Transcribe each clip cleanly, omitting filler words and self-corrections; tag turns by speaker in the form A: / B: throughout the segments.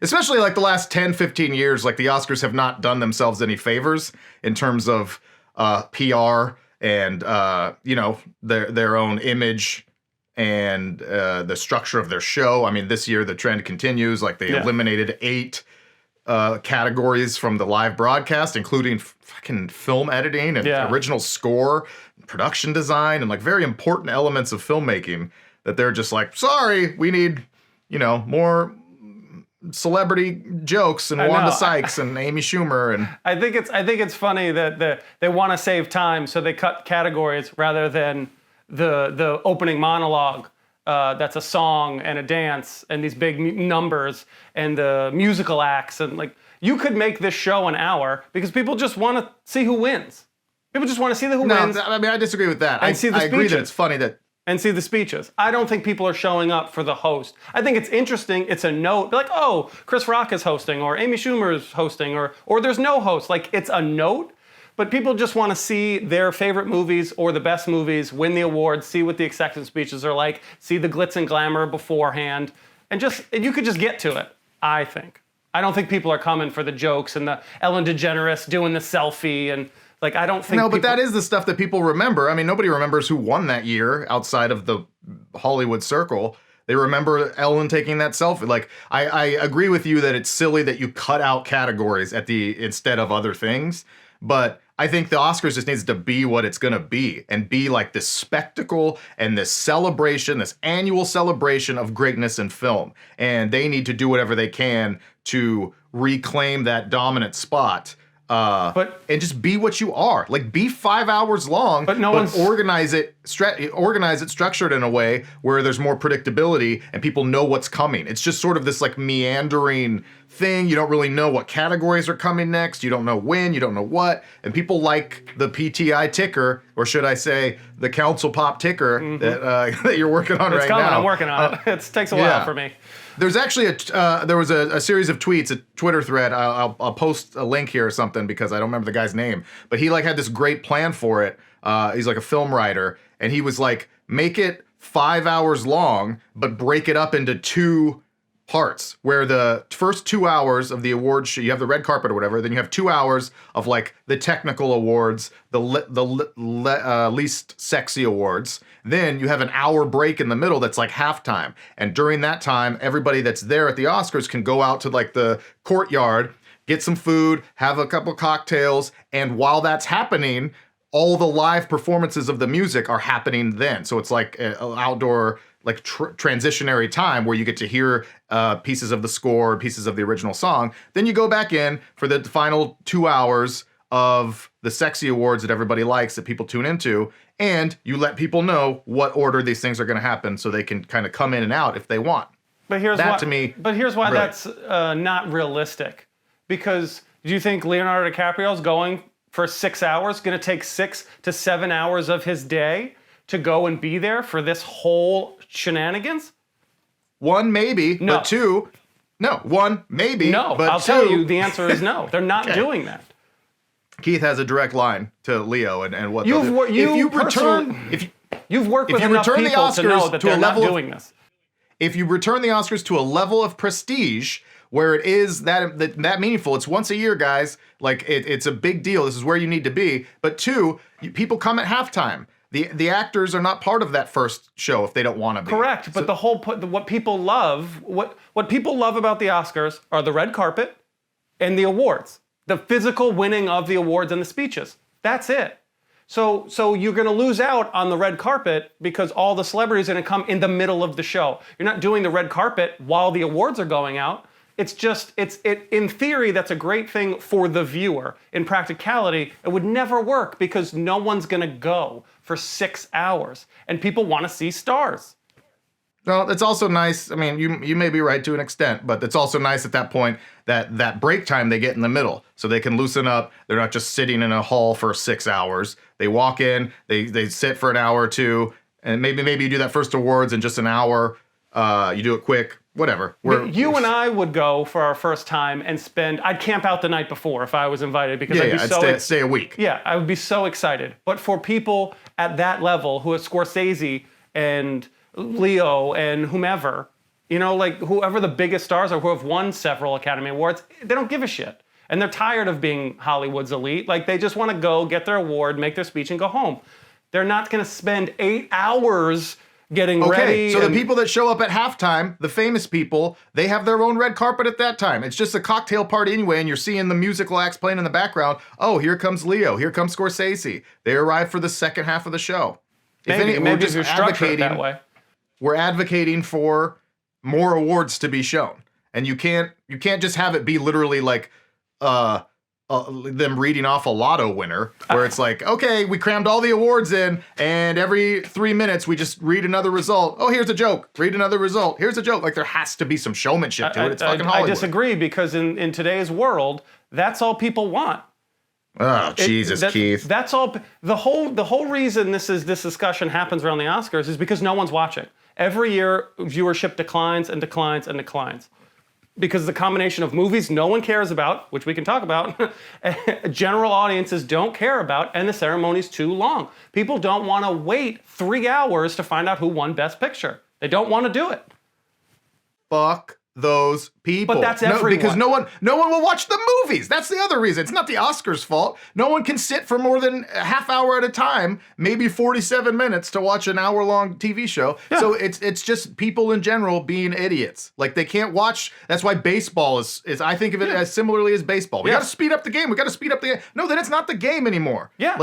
A: especially like the last 10, 15 years, like the Oscars have not done themselves any favors in terms of PR and, their own image and the structure of their show. I mean, this year the trend continues. Like they eliminated 8 categories from the live broadcast, including fucking film editing and original score, production design, and like very important elements of filmmaking that they're just like, sorry, we need, more celebrity jokes and Wanda Sykes and Amy Schumer. And
B: I think it's funny that they want to save time, so they cut categories rather than the opening monologue. That's a song and a dance and these big numbers and the musical acts, and like you could make this show an hour because people just want to see who wins. People just want to see who wins.
A: I mean, I disagree with that.
B: And
A: I agree that it's funny that.
B: And see the speeches. I don't think people are showing up for the host. I think it's interesting. It's a note. Like, oh, Chris Rock is hosting, or Amy Schumer is hosting, or there's no host. Like, it's a note. But people just want to see their favorite movies or the best movies win the awards, see what the acceptance speeches are like, see the glitz and glamour beforehand, and you could just get to it, I think. I don't think people are coming for the jokes and the Ellen DeGeneres doing the selfie and like, I don't think
A: but that is the stuff that people remember. I mean, nobody remembers who won that year outside of the Hollywood circle. They remember Ellen taking that selfie. Like, I agree with you that it's silly that you cut out categories instead of other things. But I think the Oscars just needs to be what it's going to be and be like this spectacle and this celebration, this annual celebration of greatness in film. And they need to do whatever they can to reclaim that dominant spot. And just be what you are. Like, be 5 hours long, but organize it structured in a way where there's more predictability and people know what's coming. It's just sort of this like meandering thing. You don't really know what categories are coming next. You don't know when, you don't know what. And people like the PTI ticker, or should I say the Council Pop ticker that you're working on right now.
B: I'm working on it. It takes a while for me.
A: There's actually there was a series of tweets, a Twitter thread. I'll post a link here or something because I don't remember the guy's name. But he like had this great plan for it. He's like a film writer, and he was like, make it 5 hours long, but break it up into 2 parts. Where the first 2 hours of the awards show, you have the red carpet or whatever. Then you have 2 hours of like the technical awards, the least sexy awards. Then you have an hour break in the middle that's like halftime. And during that time, everybody that's there at the Oscars can go out to like the courtyard, get some food, have a couple cocktails. And while that's happening, all the live performances of the music are happening then. So it's like an outdoor, like transitionary time where you get to hear pieces of the score, pieces of the original song. Then you go back in for the final 2 hours of the sexy awards that everybody likes, that people tune into, and you let people know what order these things are going to happen so they can kind of come in and out if they want.
B: But here's why that's not realistic. Because do you think Leonardo DiCaprio is going for 6 hours, going to take 6 to 7 hours of his day to go and be there for this whole shenanigans?
A: 1, maybe,
B: no.
A: But 2, no. 1, maybe,
B: no.
A: But
B: I'll
A: 2,
B: tell you, the answer is no. They're not doing that.
A: Keith has a direct line to Leo and what
B: you've worked with enough people to know that they're not doing this.
A: If you return the Oscars to a level of prestige where it is that meaningful, it's once a year, guys. Like it's a big deal. This is where you need to be. But 2, people come at halftime. The actors are not part of that first show if they don't want to be.
B: Correct. But what people love about the Oscars are the red carpet and the awards. The physical winning of the awards and the speeches. That's it. So you're going to lose out on the red carpet because all the celebrities are going to come in the middle of the show. You're not doing the red carpet while the awards are going out. It's in theory, that's a great thing for the viewer. In practicality, it would never work because no one's going to go for 6 hours and people want to see stars.
A: No, it's also nice. I mean, you may be right to an extent, but it's also nice at that point that break time they get in the middle so they can loosen up. They're not just sitting in a hall for 6 hours. They walk in, they sit for an hour or two, and maybe you do that first awards in just an hour. You do it quick, whatever.
B: You and I would go for our first time and I'd camp out the night before if I was invited because I'd
A: stay a week.
B: Yeah, I would be so excited. But for people at that level who are Scorsese and Leo and whomever, You know, like whoever the biggest stars are who have won several Academy Awards, they don't give a shit. And they're tired of being Hollywood's elite. Like they just want to go get their award, make their speech, and go home. They're not going to spend 8 hours getting ready.
A: So the people that show up at halftime, the famous people, they have their own red carpet at that time. It's just a cocktail party anyway, and you're seeing the musical acts playing in the background. Oh, here comes Leo. Here comes Scorsese. They arrive for the second half of the show.
B: Maybe if you're structured that way.
A: We're advocating for more awards to be shown, and you can't just have it be literally like them reading off a lotto winner, where it's like, okay, we crammed all the awards in, and every 3 minutes we just read another result. Oh, here's a joke. Read another result. Here's a joke. Like there has to be some showmanship to it. It's fucking Hollywood.
B: I disagree because in today's world, that's all people want.
A: Oh, Jesus, Keith.
B: That's all. The whole reason this discussion happens around the Oscars is because no one's watching. Every year, viewership declines and declines and declines. Because the combination of movies no one cares about, which we can talk about, general audiences don't care about, and the ceremony's too long. People don't want to wait 3 hours to find out who won Best Picture. They don't want to do it.
A: Fuck those people.
B: But that's everyone.
A: Because no one will watch the movies. That's the other reason. It's not the Oscars' fault. No one can sit for more than a half hour at a time, maybe 47 minutes to watch an hour-long TV show. Yeah. So it's just people in general being idiots. Like they can't watch. That's why baseball is I think of it as similarly as baseball. We got to speed up the game. No, then it's not the game anymore.
B: Yeah.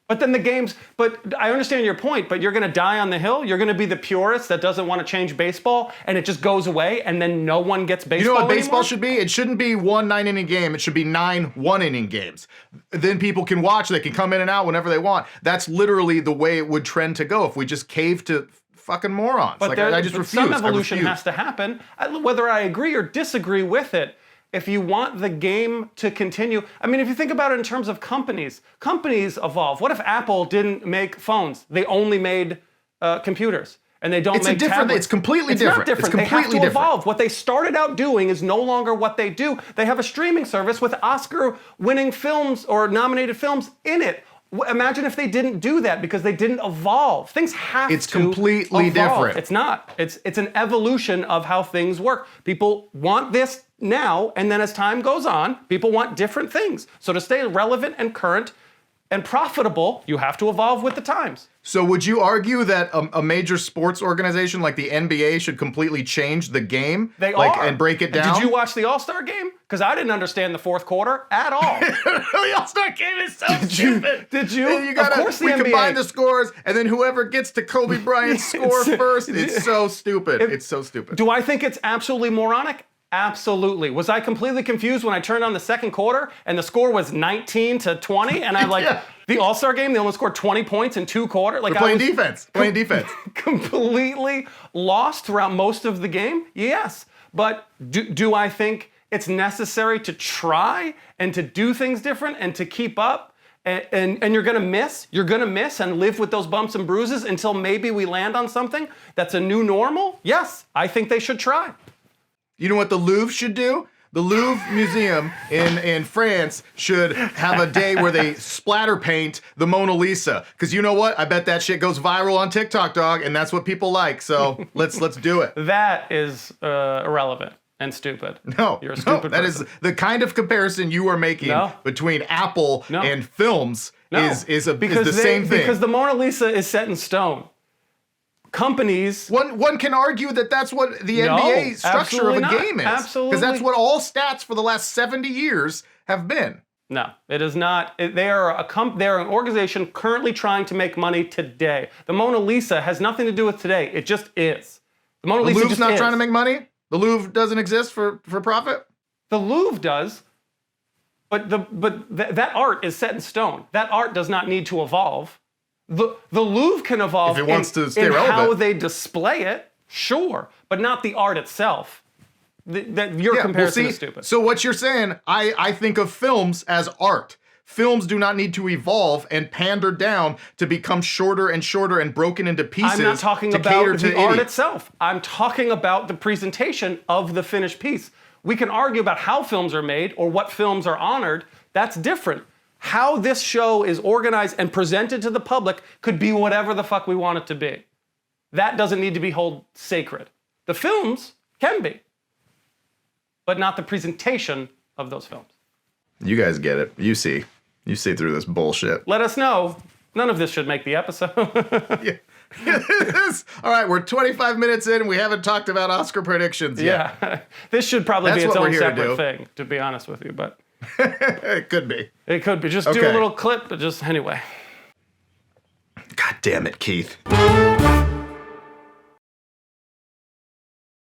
B: But then but I understand your point, but you're going to die on the hill. You're going to be the purist that doesn't want to change baseball, and it just goes away, and then no one gets baseball.
A: You know what baseball
B: anymore?
A: should be? It shouldn't be 1 9-inning game. It should be 9 1-inning games. Then people can watch. They can come in and out whenever they want. That's literally the way it would trend to go if we just cave to fucking morons.
B: But
A: I just refuse.
B: Some evolution has to happen, whether I agree or disagree with it. If you want the game to continue, I mean, if you think about it in terms of companies evolve. What if Apple didn't make phones? They only made computers, and they don't make tablets.
A: It's completely different.
B: It's not different. They have to evolve. What they started out doing is no longer what they do. They have a streaming service with Oscar-winning films or nominated films in it. Imagine if they didn't do that because they didn't evolve. Things have to
A: It's completely
B: evolve.
A: different.
B: It's not. It's an evolution of how things work. People want this now, and then as time goes on, people want different things. So to stay relevant and current and profitable, you have to evolve with the times.
A: So would you argue that a major sports organization like the NBA should completely change the game? And break it down?
B: Did you watch the All-Star game? Because I didn't understand the fourth quarter at all.
A: The All-Star game is so stupid.
B: Did you?
A: Of course
B: the NBA.
A: Combine the scores, and then whoever gets to Kobe Bryant's score first, it's so stupid. It's so stupid.
B: Do I think it's absolutely moronic? Absolutely. Was I completely confused when I turned on the second quarter and the score was 19-20 and I'm like, the All-Star game, they only scored 20 points in 2 quarters? Like,
A: playing defense.
B: Completely lost throughout most of the game? Yes. But do I think it's necessary to try and to do things different and to keep up? And you're gonna miss and live with those bumps and bruises until maybe we land on something that's a new normal? Yes, I think they should try.
A: You know what the Louvre should do? The Louvre Museum in France should have a day where they splatter paint the Mona Lisa. Because you know what? I bet that shit goes viral on TikTok, dog, and that's what people like. So let's do it.
B: That is irrelevant and stupid.
A: No,
B: you're a stupid
A: that
B: person.
A: is the kind of comparison you are making between Apple and films is the same thing.
B: Because the Mona Lisa is set in stone. Companies.
A: One can argue that that's what the NBA structure of a game is.
B: Absolutely.
A: Because that's what all stats for the last 70 years have been.
B: No, it is not. They are an organization currently trying to make money today. The Mona Lisa has nothing to do with today. It just is. The Mona Lisa
A: Louvre's not trying to make money? The Louvre doesn't exist for profit?
B: The Louvre does, but that art is set in stone. That art does not need to evolve. The Louvre can evolve
A: if it wants to stay relevant.
B: How they display it, sure, but not the art itself. Your comparison is stupid.
A: So what you're saying, I think of films as art. Films do not need to evolve and pander down to become shorter and shorter and broken into pieces.
B: I'm not talking about the art itself. I'm talking about the presentation of the finished piece. We can argue about how films are made or what films are honored. That's different. How this show is organized and presented to the public could be whatever the fuck we want it to be. That doesn't need to be held sacred. The films can be, but not the presentation of those films.
A: You guys get it. You see through this bullshit.
B: Let us know. None of this should make the episode.
A: Yeah. All right, we're 25 minutes in and we haven't talked about Oscar predictions yet.
B: Yeah. This should probably
A: That's
B: be its
A: what we're
B: own
A: here to
B: separate
A: do.
B: thing, to be honest with you. But
A: It could be.
B: it could be. Just do
A: Okay.
B: a little clip, but just anyway.
A: God damn it, Keith.